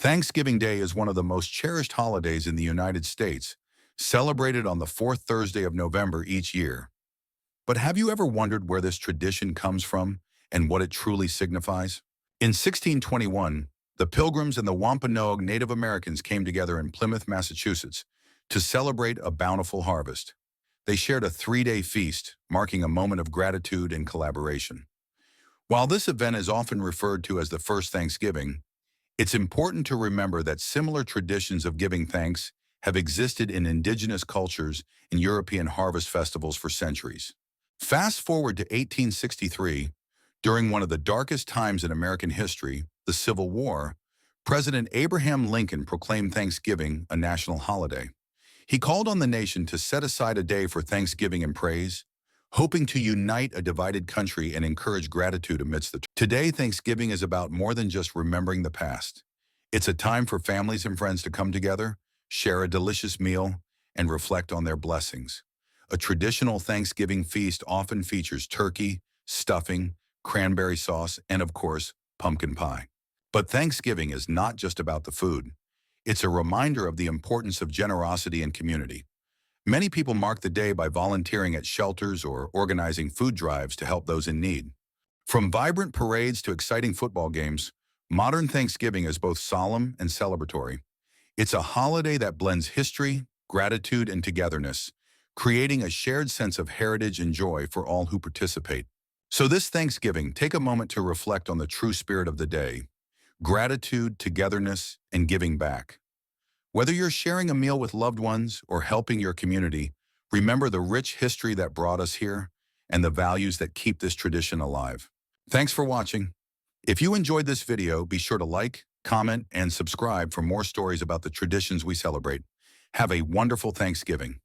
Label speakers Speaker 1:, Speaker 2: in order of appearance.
Speaker 1: Thanksgiving Day is one of the most cherished holidays in the United States, celebrated on the fourth Thursday of November each year. But have you ever wondered where this tradition comes from and what it truly signifies? In 1621, the Pilgrims and the Wampanoag Native Americans came together in Plymouth, Massachusetts, to celebrate a bountiful harvest. They shared a three-day feast, marking a moment of gratitude and collaboration. While this event is often referred to as the first Thanksgiving, it's important to remember that similar traditions of giving thanks have existed in indigenous cultures and European harvest festivals for centuries. Fast forward to 1863, during one of the darkest times in American history, the Civil War, President Abraham Lincoln proclaimed Thanksgiving a national holiday. He called on the nation to set aside a day for thanksgiving and praise, hoping to unite a divided country and encourage gratitude amidst the. Today, Thanksgiving is about more than just remembering the past. It's a time for families and friends to come together, share a delicious meal, and reflect on their blessings. A traditional Thanksgiving feast often features turkey, stuffing, cranberry sauce, and of course, pumpkin pie. But Thanksgiving is not just about the food. It's a reminder of the importance of generosity and community. Many people mark the day by volunteering at shelters or organizing food drives to help those in need. From vibrant parades to exciting football games, modern Thanksgiving is both solemn and celebratory. It's a holiday that blends history, gratitude, and togetherness, creating a shared sense of heritage and joy for all who participate. So this Thanksgiving, take a moment to reflect on the true spirit of the day: gratitude, togetherness, and giving back. Whether you're sharing a meal with loved ones or helping your community, remember the rich history that brought us here and the values that keep this tradition alive. Thanks for watching. If you enjoyed this video, be sure to like, comment, and subscribe for more stories about the traditions we celebrate. Have a wonderful Thanksgiving.